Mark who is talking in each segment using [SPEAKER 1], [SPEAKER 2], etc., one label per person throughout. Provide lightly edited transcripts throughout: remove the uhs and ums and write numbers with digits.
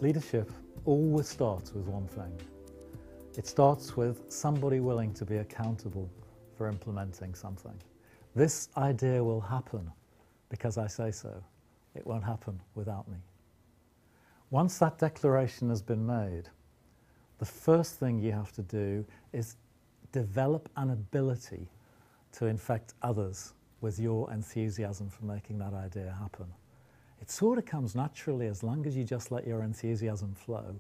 [SPEAKER 1] Leadership always starts with one thing. It starts with somebody willing to be accountable for implementing something. This idea will happen because I say so. It won't happen without me. Once that declaration has been made, the first thing you have to do is develop an ability to infect others with your enthusiasm for making that idea happen. It sort of comes naturally as long as you just let your enthusiasm flow,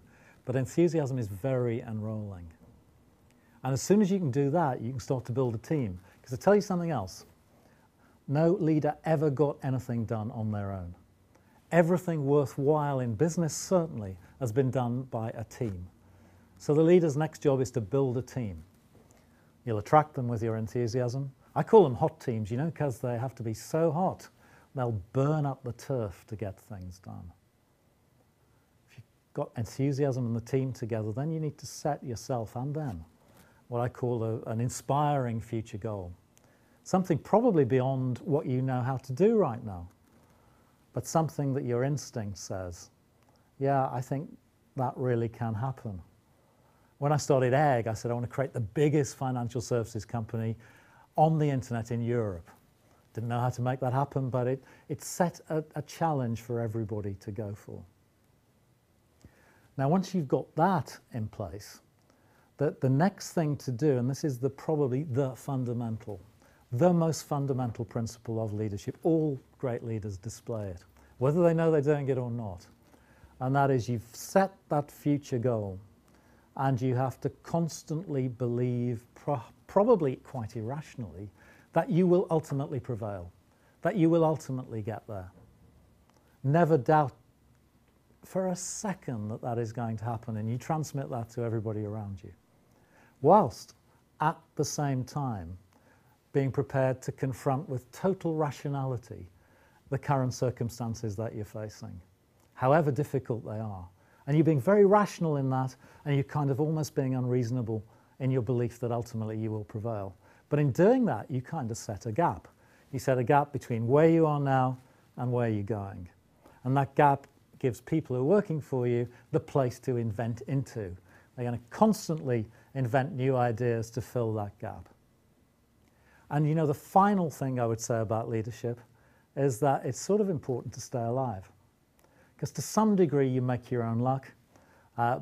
[SPEAKER 1] but enthusiasm is very enrolling. And as soon as you can do that, you can start to build a team. Because to tell you something else, no leader ever got anything done on their own. Everything worthwhile in business certainly has been done by a team. So the leader's next job is to build a team. You'll attract them with your enthusiasm. I call them hot teams, you know, because they have to be so hot, they'll burn up the turf to get things done. If you've got enthusiasm and the team together, then you need to set yourself and them what I call an inspiring future goal. Something probably beyond what you know how to do right now, but something that your instinct says, yeah, I think that really can happen. When I started Egg, I said I want to create the biggest financial services company on the internet in Europe. Didn't know how to make that happen, but it set a challenge for everybody to go for. Now, once you've got that in place, the next thing to do, and this is probably the most fundamental principle of leadership, all great leaders display it, whether they know they're doing it or not, and that is you've set that future goal, and you have to constantly believe, probably quite irrationally, that you will ultimately prevail, that you will ultimately get there. Never doubt for a second that that is going to happen, and you transmit that to everybody around you, whilst at the same time being prepared to confront with total rationality the current circumstances that you're facing, however difficult they are. And you're being very rational in that, and you're kind of almost being unreasonable in your belief that ultimately you will prevail. But in doing that, you kind of set a gap. You set a gap between where you are now and where you're going. And that gap gives people who are working for you the place to invent into. They're going to constantly invent new ideas to fill that gap. And you know, the final thing I would say about leadership is that it's sort of important to stay alive. Because to some degree you make your own luck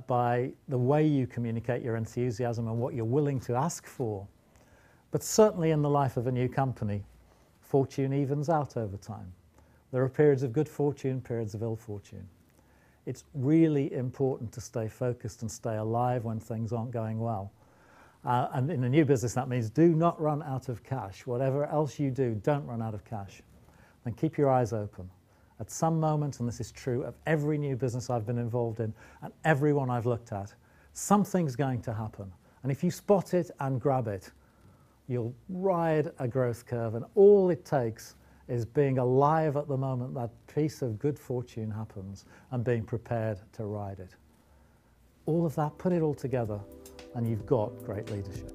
[SPEAKER 1] by the way you communicate your enthusiasm and what you're willing to ask for. But certainly in the life of a new company, fortune evens out over time. There are periods of good fortune, periods of ill fortune. It's really important to stay focused and stay alive when things aren't going well. And in a new business, that means do not run out of cash. Whatever else you do, don't run out of cash. Then keep your eyes open. At some moment, and this is true of every new business I've been involved in and every one I've looked at, something's going to happen. And if you spot it and grab it, you'll ride a growth curve, and all it takes is being alive at the moment that piece of good fortune happens and being prepared to ride it. All of that, put it all together, and you've got great leadership.